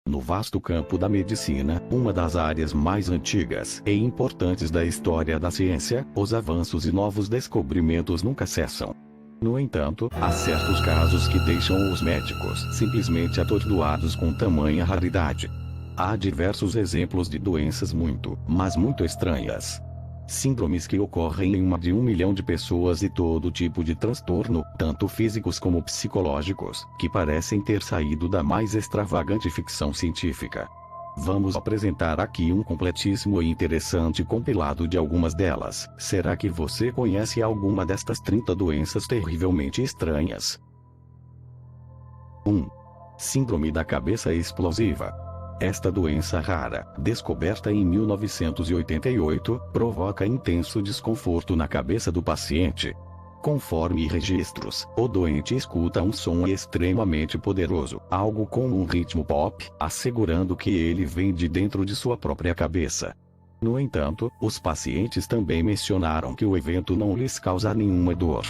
No vasto campo da medicina, uma das áreas mais antigas e importantes da história da ciência, os avanços e novos descobrimentos nunca cessam. No entanto, há certos casos que deixam os médicos simplesmente atordoados com tamanha raridade. Há diversos exemplos de doenças mas muito estranhas. Síndromes que ocorrem em uma de 1 milhão de pessoas e todo tipo de transtorno, tanto físicos como psicológicos, que parecem ter saído da mais extravagante ficção científica. Vamos apresentar aqui um completíssimo e interessante compilado de algumas delas. Será que você conhece alguma destas 30 doenças terrivelmente estranhas? 1. Síndrome da cabeça explosiva. Esta doença rara, descoberta em 1988, provoca intenso desconforto na cabeça do paciente. Conforme registros, o doente escuta um som extremamente poderoso, algo com um ritmo pop, assegurando que ele vem de dentro de sua própria cabeça. No entanto, os pacientes também mencionaram que o evento não lhes causa nenhuma dor.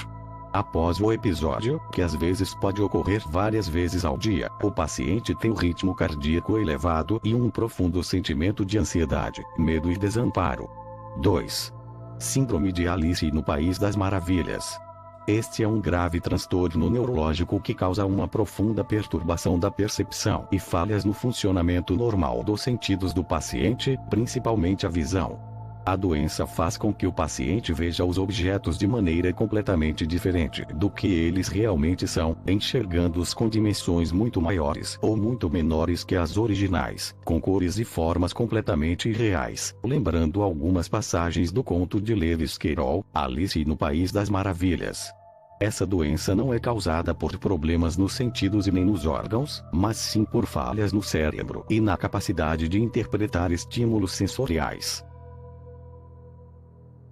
Após o episódio, que às vezes pode ocorrer várias vezes ao dia, o paciente tem um ritmo cardíaco elevado e um profundo sentimento de ansiedade, medo e desamparo. 2. Síndrome de Alice no País das Maravilhas. Este é um grave transtorno neurológico que causa uma profunda perturbação da percepção e falhas no funcionamento normal dos sentidos do paciente, principalmente a visão. A doença faz com que o paciente veja os objetos de maneira completamente diferente do que eles realmente são, enxergando-os com dimensões muito maiores ou muito menores que as originais, com cores e formas completamente irreais, lembrando algumas passagens do conto de Lewis Carroll, Alice no País das Maravilhas. Essa doença não é causada por problemas nos sentidos e nem nos órgãos, mas sim por falhas no cérebro e na capacidade de interpretar estímulos sensoriais.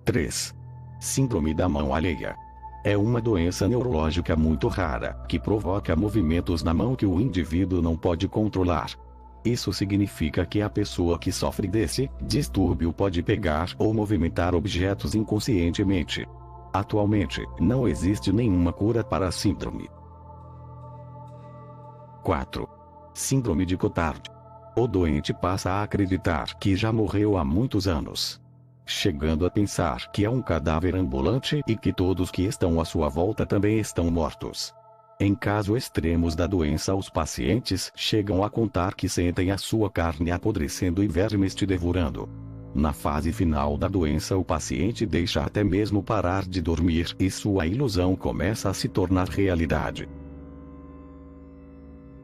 3. Síndrome da mão alheia. É uma doença neurológica muito rara, que provoca movimentos na mão que o indivíduo não pode controlar. Isso significa que a pessoa que sofre desse distúrbio pode pegar ou movimentar objetos inconscientemente. Atualmente, não existe nenhuma cura para a síndrome. 4. Síndrome de Cotard. O doente passa a acreditar que já morreu há muitos anos, chegando a pensar que é um cadáver ambulante e que todos que estão à sua volta também estão mortos. Em casos extremos da doença, os pacientes chegam a contar que sentem a sua carne apodrecendo e vermes te devorando. Na fase final da doença, o paciente deixa até mesmo parar de dormir e sua ilusão começa a se tornar realidade.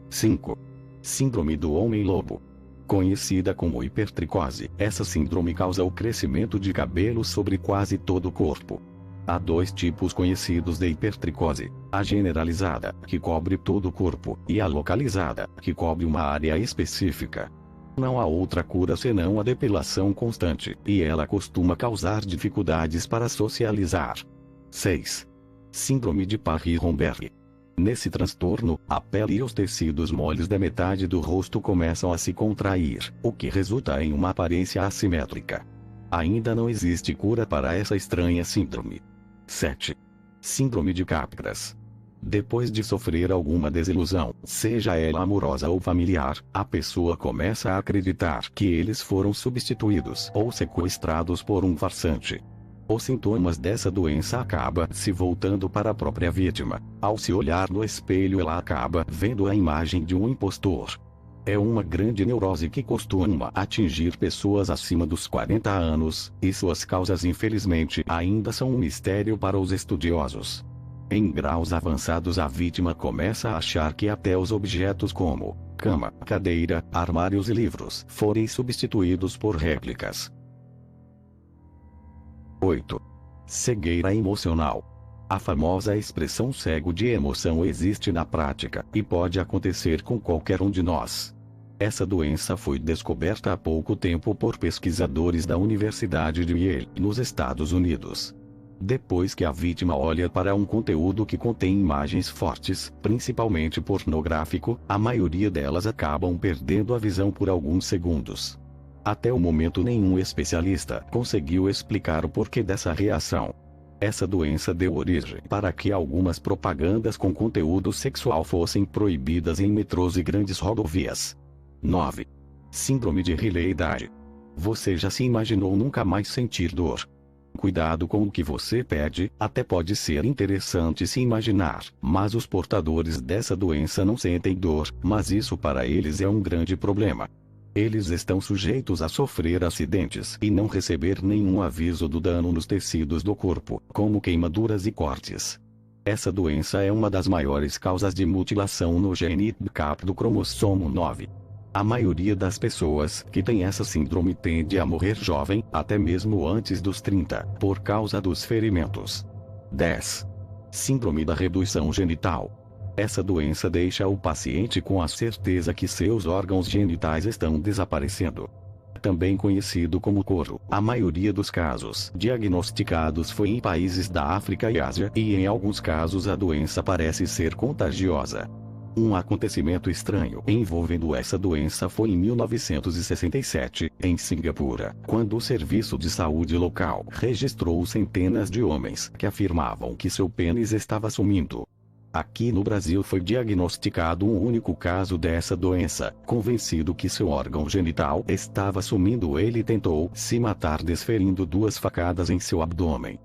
5. Síndrome do Homem-Lobo. Conhecida como hipertricose, essa síndrome causa o crescimento de cabelo sobre quase todo o corpo. Há 2 tipos conhecidos de hipertricose: a generalizada, que cobre todo o corpo, e a localizada, que cobre uma área específica. Não há outra cura senão a depilação constante, e ela costuma causar dificuldades para socializar. 6. Síndrome de Parry-Romberg. Nesse transtorno, a pele e os tecidos moles da metade do rosto começam a se contrair, o que resulta em uma aparência assimétrica. Ainda não existe cura para essa estranha síndrome. 7. Síndrome de Capgras. Depois de sofrer alguma desilusão, seja ela amorosa ou familiar, a pessoa começa a acreditar que eles foram substituídos ou sequestrados por um farsante. Os sintomas dessa doença acabam se voltando para a própria vítima. Ao se olhar no espelho, ela acaba vendo a imagem de um impostor. É uma grande neurose que costuma atingir pessoas acima dos 40 anos, e suas causas infelizmente ainda são um mistério para os estudiosos. Em graus avançados, a vítima começa a achar que até os objetos como cama, cadeira, armários e livros foram substituídos por réplicas. 8. Cegueira emocional. A famosa expressão cego de emoção existe na prática, e pode acontecer com qualquer um de nós. Essa doença foi descoberta há pouco tempo por pesquisadores da Universidade de Yale, nos Estados Unidos. Depois que a vítima olha para um conteúdo que contém imagens fortes, principalmente pornográfico, a maioria delas acabam perdendo a visão por alguns segundos. Até o momento, nenhum especialista conseguiu explicar o porquê dessa reação. Essa doença deu origem para que algumas propagandas com conteúdo sexual fossem proibidas em metrôs e grandes rodovias. 9. Síndrome de Rayleigh. Você já se imaginou nunca mais sentir dor? Cuidado com o que você pede, até pode ser interessante se imaginar, mas os portadores dessa doença não sentem dor, mas isso para eles é um grande problema. Eles estão sujeitos a sofrer acidentes e não receber nenhum aviso do dano nos tecidos do corpo, como queimaduras e cortes. Essa doença é uma das maiores causas de mutilação no gene CAP do cromossomo 9. A maioria das pessoas que têm essa síndrome tende a morrer jovem, até mesmo antes dos 30, por causa dos ferimentos. 10. Síndrome da redução genital. Essa doença deixa o paciente com a certeza que seus órgãos genitais estão desaparecendo. Também conhecido como coro, a maioria dos casos diagnosticados foi em países da África e Ásia, e em alguns casos a doença parece ser contagiosa. Um acontecimento estranho envolvendo essa doença foi em 1967, em Singapura, quando o serviço de saúde local registrou centenas de homens que afirmavam que seu pênis estava sumindo. Aqui no Brasil foi diagnosticado um único caso dessa doença. Convencido que seu órgão genital estava sumindo, ele tentou se matar desferindo 2 facadas em seu abdômen.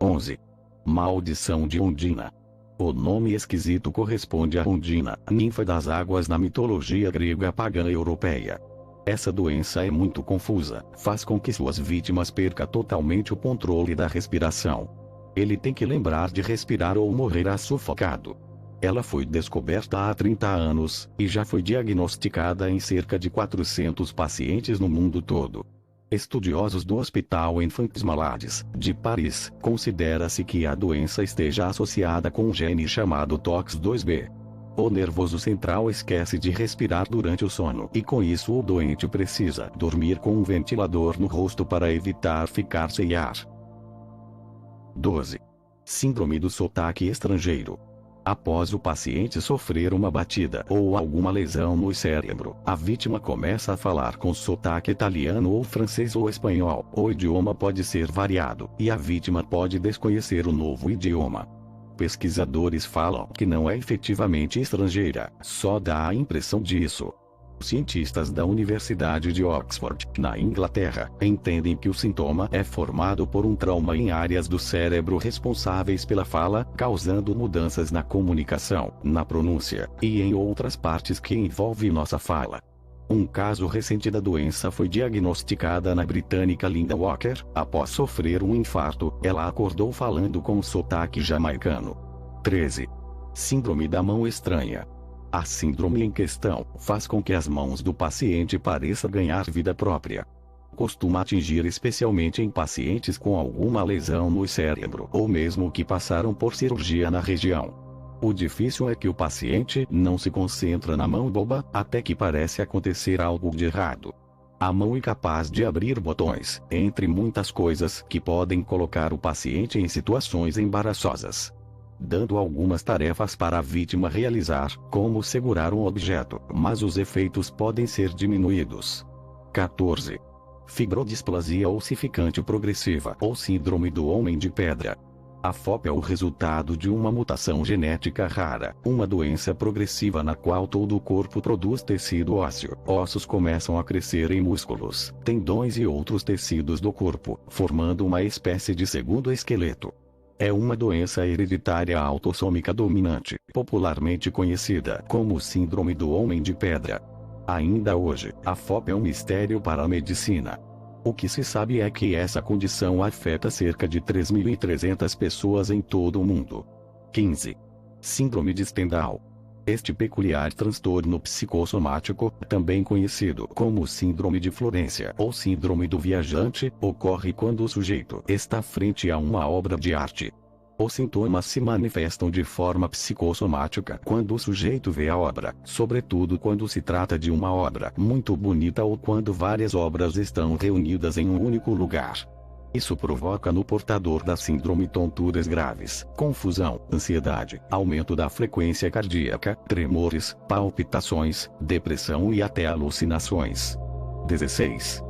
11. Maldição de Ondina. O nome esquisito corresponde a Ondina, ninfa das águas na mitologia grega pagã europeia. Essa doença é muito confusa, faz com que suas vítimas percam totalmente o controle da respiração. Ele tem que lembrar de respirar ou morrerá sufocado. Ela foi descoberta há 30 anos, e já foi diagnosticada em cerca de 400 pacientes no mundo todo. Estudiosos do Hospital Infantes Malades, de Paris, considera-se que a doença esteja associada com um gene chamado TOX2B. O nervoso central esquece de respirar durante o sono, e com isso o doente precisa dormir com um ventilador no rosto para evitar ficar sem ar. 12. Síndrome do sotaque estrangeiro. Após o paciente sofrer uma batida ou alguma lesão no cérebro, a vítima começa a falar com sotaque italiano ou francês ou espanhol. O idioma pode ser variado, e a vítima pode desconhecer o novo idioma. Pesquisadores falam que não é efetivamente estrangeira, só dá a impressão disso. Cientistas da Universidade de Oxford, na Inglaterra, entendem que o sintoma é formado por um trauma em áreas do cérebro responsáveis pela fala, causando mudanças na comunicação, na pronúncia, e em outras partes que envolvem nossa fala. Um caso recente da doença foi diagnosticada na britânica Linda Walker. Após sofrer um infarto, ela acordou falando com sotaque jamaicano. 13. Síndrome da mão estranha. A síndrome em questão faz com que as mãos do paciente pareçam ganhar vida própria. Costuma atingir especialmente em pacientes com alguma lesão no cérebro ou mesmo que passaram por cirurgia na região. O difícil é que o paciente não se concentra na mão boba, até que parece acontecer algo de errado. A mão é capaz de abrir botões, entre muitas coisas que podem colocar o paciente em situações embaraçosas, dando algumas tarefas para a vítima realizar, como segurar um objeto, mas os efeitos podem ser diminuídos. 14. Fibrodisplasia ossificante progressiva ou síndrome do homem de pedra. A FOP é o resultado de uma mutação genética rara, uma doença progressiva na qual todo o corpo produz tecido ósseo. Ossos começam a crescer em músculos, tendões e outros tecidos do corpo, formando uma espécie de segundo esqueleto. É uma doença hereditária autossômica dominante, popularmente conhecida como Síndrome do Homem de Pedra. Ainda hoje, a FOP é um mistério para a medicina. O que se sabe é que essa condição afeta cerca de 3.300 pessoas em todo o mundo. 15. Síndrome de Stendhal. Este peculiar transtorno psicossomático, também conhecido como Síndrome de Florência ou Síndrome do Viajante, ocorre quando o sujeito está frente a uma obra de arte. Os sintomas se manifestam de forma psicossomática quando o sujeito vê a obra, sobretudo quando se trata de uma obra muito bonita ou quando várias obras estão reunidas em um único lugar. Isso provoca no portador da síndrome tonturas graves, confusão, ansiedade, aumento da frequência cardíaca, tremores, palpitações, depressão e até alucinações. 16.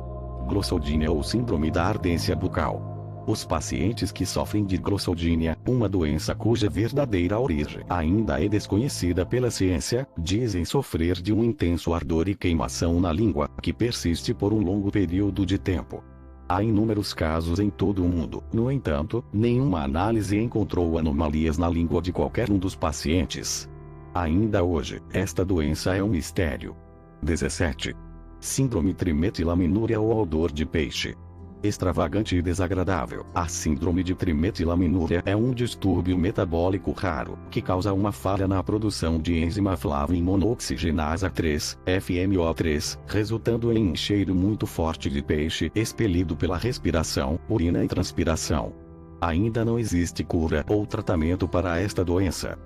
Glossodínia ou síndrome da ardência bucal. Os pacientes que sofrem de glossodínia, uma doença cuja verdadeira origem ainda é desconhecida pela ciência, dizem sofrer de um intenso ardor e queimação na língua, que persiste por um longo período de tempo. Há inúmeros casos em todo o mundo, no entanto, nenhuma análise encontrou anomalias na língua de qualquer um dos pacientes. Ainda hoje, esta doença é um mistério. 17. Síndrome trimetilaminúria ou odor de peixe. Extravagante e desagradável. A síndrome de trimetilaminúria é um distúrbio metabólico raro, que causa uma falha na produção de enzima flavin monooxigenasa 3, FMO3, resultando em um cheiro muito forte de peixe expelido pela respiração, urina e transpiração. Ainda não existe cura ou tratamento para esta doença.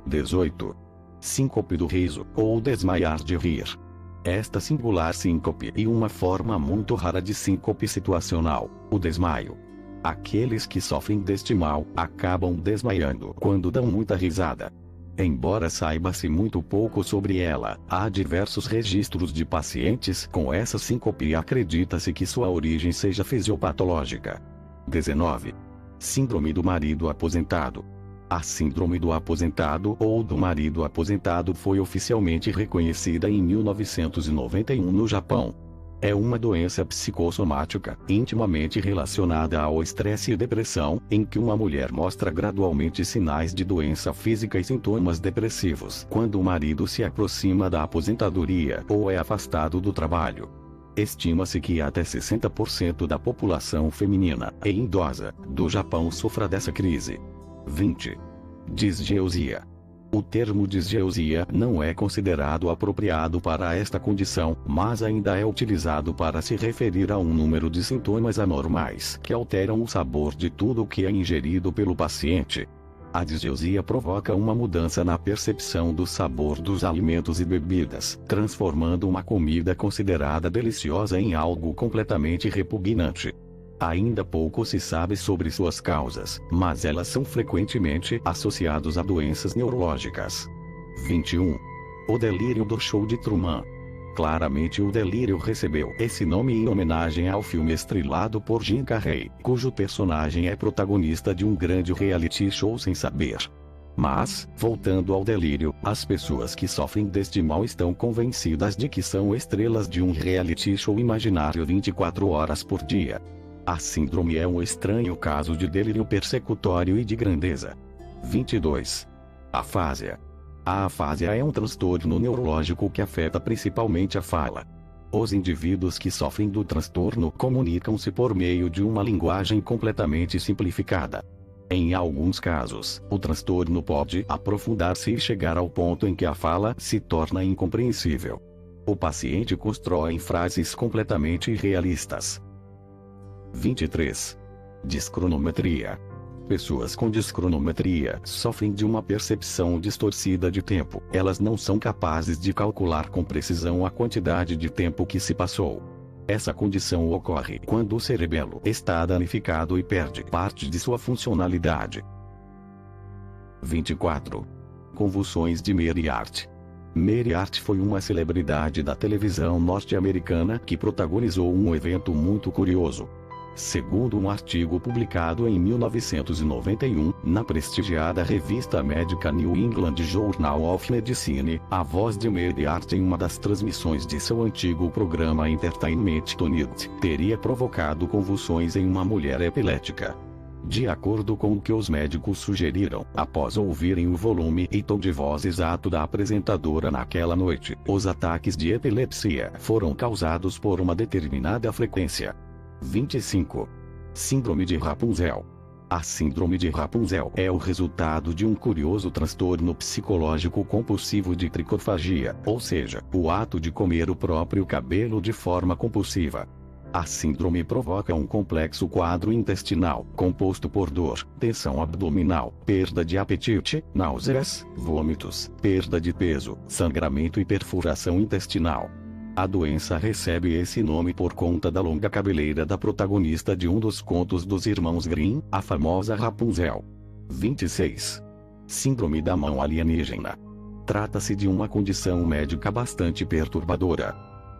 18. Síncope do riso, ou desmaiar de rir. Esta singular síncope é uma forma muito rara de síncope situacional, o desmaio. Aqueles que sofrem deste mal acabam desmaiando quando dão muita risada. Embora saiba-se muito pouco sobre ela, há diversos registros de pacientes com essa síncope e acredita-se que sua origem seja fisiopatológica. 19. Síndrome do marido aposentado. A síndrome do aposentado ou do marido aposentado foi oficialmente reconhecida em 1991 no Japão. É uma doença psicossomática, intimamente relacionada ao estresse e depressão, em que uma mulher mostra gradualmente sinais de doença física e sintomas depressivos quando o marido se aproxima da aposentadoria ou é afastado do trabalho. Estima-se que até 60% da população feminina e idosa do Japão sofra dessa crise. 20. Disgeusia. O termo disgeusia não é considerado apropriado para esta condição, mas ainda é utilizado para se referir a um número de sintomas anormais que alteram o sabor de tudo o que é ingerido pelo paciente. A disgeusia provoca uma mudança na percepção do sabor dos alimentos e bebidas, transformando uma comida considerada deliciosa em algo completamente repugnante. Ainda pouco se sabe sobre suas causas, mas elas são frequentemente associadas a doenças neurológicas. 21. O delírio do show de Truman. Claramente o delírio recebeu esse nome em homenagem ao filme estrelado por Jim Carrey, cujo personagem é protagonista de um grande reality show sem saber. Mas, voltando ao delírio, as pessoas que sofrem deste mal estão convencidas de que são estrelas de um reality show imaginário 24 horas por dia. A síndrome é um estranho caso de delírio persecutório e de grandeza. 22. Afásia. A afásia é um transtorno neurológico que afeta principalmente a fala. Os indivíduos que sofrem do transtorno comunicam-se por meio de uma linguagem completamente simplificada. Em alguns casos, o transtorno pode aprofundar-se e chegar ao ponto em que a fala se torna incompreensível. O paciente constrói frases completamente irrealistas. 23. Discronometria. Pessoas com discronometria sofrem de uma percepção distorcida de tempo. Elas não são capazes de calcular com precisão a quantidade de tempo que se passou. Essa condição ocorre quando o cerebelo está danificado e perde parte de sua funcionalidade. 24. Convulsões de Mary Hart. Mary Hart foi uma celebridade da televisão norte-americana que protagonizou um evento muito curioso. Segundo um artigo publicado em 1991, na prestigiada revista médica New England Journal of Medicine, a voz de Mary Hart em uma das transmissões de seu antigo programa Entertainment Tonight teria provocado convulsões em uma mulher epilética. De acordo com o que os médicos sugeriram, após ouvirem o volume e tom de voz exato da apresentadora naquela noite, os ataques de epilepsia foram causados por uma determinada frequência. 25. Síndrome de Rapunzel. A síndrome de Rapunzel é o resultado de um curioso transtorno psicológico compulsivo de tricofagia, ou seja, o ato de comer o próprio cabelo de forma compulsiva. A síndrome provoca um complexo quadro intestinal, composto por dor, tensão abdominal, perda de apetite, náuseas, vômitos, perda de peso, sangramento e perfuração intestinal. A doença recebe esse nome por conta da longa cabeleira da protagonista de um dos contos dos irmãos Grimm, a famosa Rapunzel. 26. Síndrome da mão alienígena. Trata-se de uma condição médica bastante perturbadora.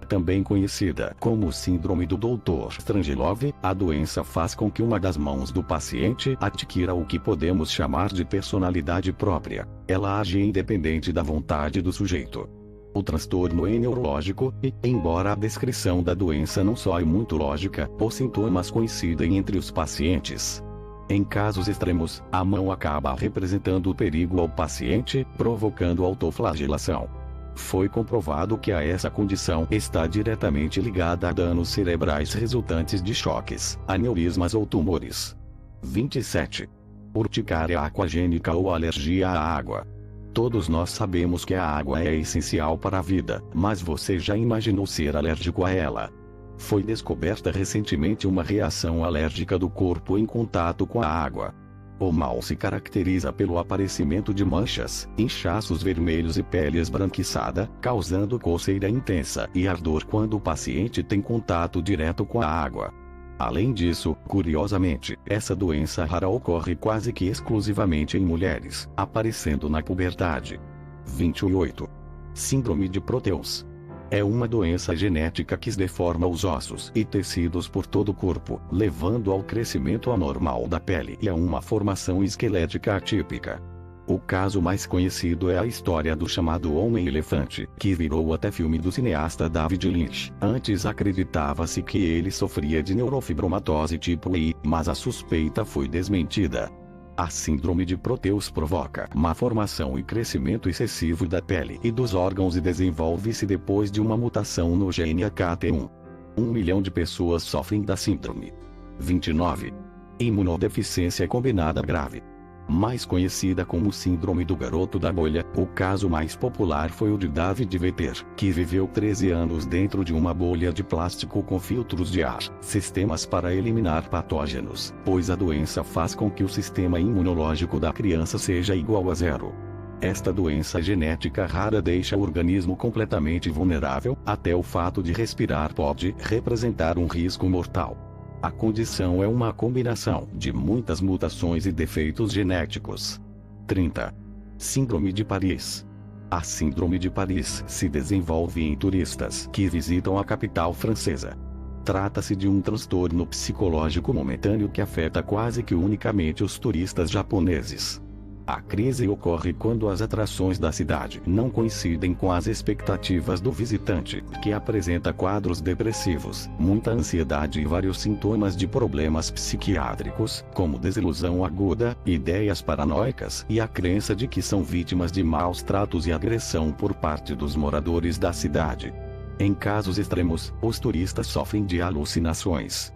Também conhecida como síndrome do Dr. Strangelove, a doença faz com que uma das mãos do paciente adquira o que podemos chamar de personalidade própria. Ela age independente da vontade do sujeito. O transtorno é neurológico e, embora a descrição da doença não soe muito lógica, os sintomas coincidem entre os pacientes. Em casos extremos, a mão acaba representando o perigo ao paciente, provocando autoflagelação. Foi comprovado que essa condição está diretamente ligada a danos cerebrais resultantes de choques, aneurismas ou tumores. 27. Urticária aquagênica ou alergia à água. Todos nós sabemos que a água é essencial para a vida, mas você já imaginou ser alérgico a ela? Foi descoberta recentemente uma reação alérgica do corpo em contato com a água. O mal se caracteriza pelo aparecimento de manchas, inchaços vermelhos e pele esbranquiçada, causando coceira intensa e ardor quando o paciente tem contato direto com a água. Além disso, curiosamente, essa doença rara ocorre quase que exclusivamente em mulheres, aparecendo na puberdade. 28. Síndrome de Proteus. É uma doença genética que deforma os ossos e tecidos por todo o corpo, levando ao crescimento anormal da pele e a uma formação esquelética atípica. O caso mais conhecido é a história do chamado Homem-Elefante, que virou até filme do cineasta David Lynch. Antes acreditava-se que ele sofria de neurofibromatose tipo I, mas a suspeita foi desmentida. A síndrome de Proteus provoca má formação e crescimento excessivo da pele e dos órgãos e desenvolve-se depois de uma mutação no gene AKT1. 1 milhão de pessoas sofrem da síndrome. 29. Imunodeficiência combinada grave. Mais conhecida como síndrome do garoto da bolha, o caso mais popular foi o de David Vetter, que viveu 13 anos dentro de uma bolha de plástico com filtros de ar, sistemas para eliminar patógenos, pois a doença faz com que o sistema imunológico da criança seja igual a zero. Esta doença genética rara deixa o organismo completamente vulnerável, até o fato de respirar pode representar um risco mortal. A condição é uma combinação de muitas mutações e defeitos genéticos. 30. Síndrome de Paris. A síndrome de Paris se desenvolve em turistas que visitam a capital francesa. Trata-se de um transtorno psicológico momentâneo que afeta quase que unicamente os turistas japoneses. A crise ocorre quando as atrações da cidade não coincidem com as expectativas do visitante, que apresenta quadros depressivos, muita ansiedade e vários sintomas de problemas psiquiátricos, como desilusão aguda, ideias paranoicas e a crença de que são vítimas de maus tratos e agressão por parte dos moradores da cidade. Em casos extremos, os turistas sofrem de alucinações.